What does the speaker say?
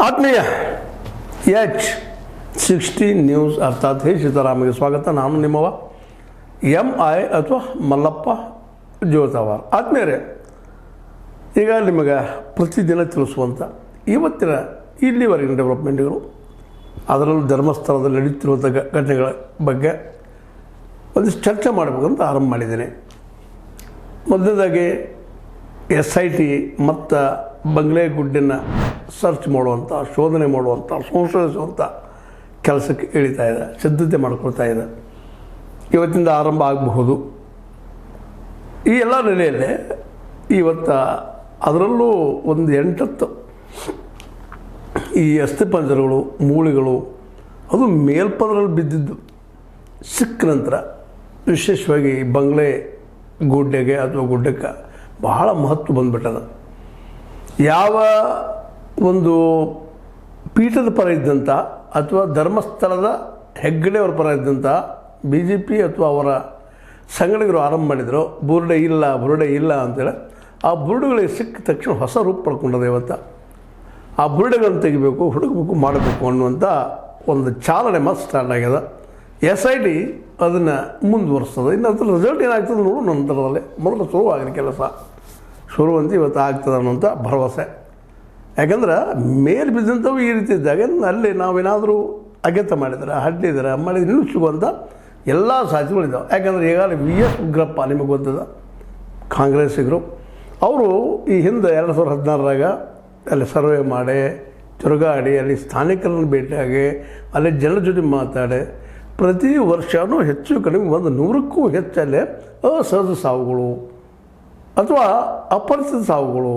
ಆತ್ಮೀಯ H60 news ಅರ್ಥಾತ್ ಹೇ ಸೀತಾರಾಮಗೆ ಸ್ವಾಗತ. ನಾನು ನಿಮ್ಮವ MI ಅಥವಾ ಮಲ್ಲಪ್ಪ ಜೋತಾವಾರ್. ಆತ್ಮೀಯರೇ, ಈಗ ನಿಮಗೆ ಪ್ರತಿದಿನ ತಿಳಿಸುವಂಥ ಇವತ್ತಿನ ಇಲ್ಲಿವರೆಗಿನ ಡೆವಲಪ್ಮೆಂಟ್ಗಳು, ಅದರಲ್ಲೂ ಧರ್ಮಸ್ಥಳದಲ್ಲಿ ನಡೀತಿರುವಂಥ ಘಟನೆಗಳ ಬಗ್ಗೆ ಒಂದಿಷ್ಟು ಚರ್ಚೆ ಮಾಡಬೇಕಂತ ಆರಂಭ ಮಾಡಿದ್ದೇನೆ. ಮೊದಲನೇದಾಗಿ SIT ಮತ್ತು ಬಂಗ್ಲೆಗುಡ್ಡಿನ ಸರ್ಚ್ ಮಾಡುವಂಥ, ಶೋಧನೆ ಮಾಡುವಂಥ, ಸಂಶೋಧಿಸುವಂಥ ಕೆಲಸಕ್ಕೆ ಇಳಿತಾ ಇದೆ, ಸಿದ್ಧತೆ ಮಾಡ್ಕೊಳ್ತಾ ಇದೆ. ಇವತ್ತಿಂದ ಆರಂಭ ಆಗಬಹುದು. ಈ ಎಲ್ಲ ನೆಲೆಯಲ್ಲೇ ಇವತ್ತು ಅದರಲ್ಲೂ ಒಂದು 8 ಈ ಅಸ್ಥಿಪಂಜರಗಳು, ಮೂಳೆಗಳು ಅದು ಮೇಲ್ಪದರಲ್ಲಿ ಬಿದ್ದಿದ್ದು ಸಿಕ್ಕ ನಂತರ ವಿಶೇಷವಾಗಿ ಬಂಗ್ಲೆ ಗುಡ್ಡೆಗೆ ಅಥವಾ ಗುಡ್ಡಕ್ಕೆ ಬಹಳ ಮಹತ್ವ ಬಂದುಬಿಟ್ಟದ. ಯಾವ ಒಂದು ಪೀಠದ ಪರ ಇದ್ದಂಥ ಅಥವಾ ಧರ್ಮಸ್ಥಳದ ಹೆಗ್ಗಡೆಯವರ ಪರ ಇದ್ದಂಥ BJP ಅಥವಾ ಅವರ ಸಂಘಟಕರು ಆರಂಭ ಮಾಡಿದರು, ಬುರುಡೆ ಇಲ್ಲ ಅಂತೇಳಿ. ಆ ಬುರುಡೆಗಳಿಗೆ ಸಿಕ್ಕ ತಕ್ಷಣ ಹೊಸ ರೂಪ ಪಡ್ಕೊಂಡದ. ಇವತ್ತು ಆ ಬುರುಡೆಗಳನ್ನು ತೆಗಿಬೇಕು, ಹುಡುಕಬೇಕು, ಮಾಡಬೇಕು ಅನ್ನುವಂಥ ಒಂದು ಚಾಲನೆ ಮತ್ತೆ ಸ್ಟಾರ್ಟ್ ಆಗ್ಯದ. SIT ಅದನ್ನು ಮುಂದುವರಿಸ್ತದೆ. ಇನ್ನು ಅದ್ರ ರಿಸಲ್ಟ್ ಏನಾಗ್ತದೆ ನೋಡು ನಂತರದಲ್ಲೇ. ಮೊದಲು ಶುರುವಾಗಿದೆ ಕೆಲಸ, ಶುರುವಂತ ಇವತ್ತು ಆಗ್ತದೆ ಅನ್ನೋಂಥ ಭರವಸೆ. ಯಾಕಂದ್ರೆ ಮೇಲೆ ಬಿದ್ದಂಥವು ಈ ರೀತಿ ಇದ್ದಾಗ ಅಲ್ಲಿ ನಾವೇನಾದರೂ ಅಗೆತ ಮಾಡಿದರೆ, ಹಡ್ಡಿದ್ರೆ ಮಾಡಿದ್ರೆ ಇನ್ನೂ ಸಿಗುವಂಥ ಎಲ್ಲ ಸಾಧ್ಯತೆಗಳಿದ್ದಾವೆ. ಯಾಕಂದರೆ ಈಗಾಗಲೇ VS ಉಗ್ರಪ್ಪ ನಿಮಗೆ ಗೊತ್ತದ, ಕಾಂಗ್ರೆಸ್ಸಿಗರು, ಅವರು ಈ ಹಿಂದೆ 2016ರಾಗ ಅಲ್ಲಿ ಸರ್ವೆ ಮಾಡಿ ತಿರುಗಾಡಿ ಅಲ್ಲಿ ಸ್ಥಾನಿಕರನ್ನು ಭೇಟಿಯಾಗಿ ಅಲ್ಲಿ ಜನರ ಜೊತೆ ಮಾತಾಡಿ ಪ್ರತಿ ವರ್ಷವೂ ಹೆಚ್ಚು ಕಡಿಮೆ 100ಕ್ಕೂ ಹೆಚ್ಚಲ್ಲೇ ಅಸಹಜ ಸಾವುಗಳು ಅಥವಾ ಅಪರಿಚಿತ ಸಾವುಗಳು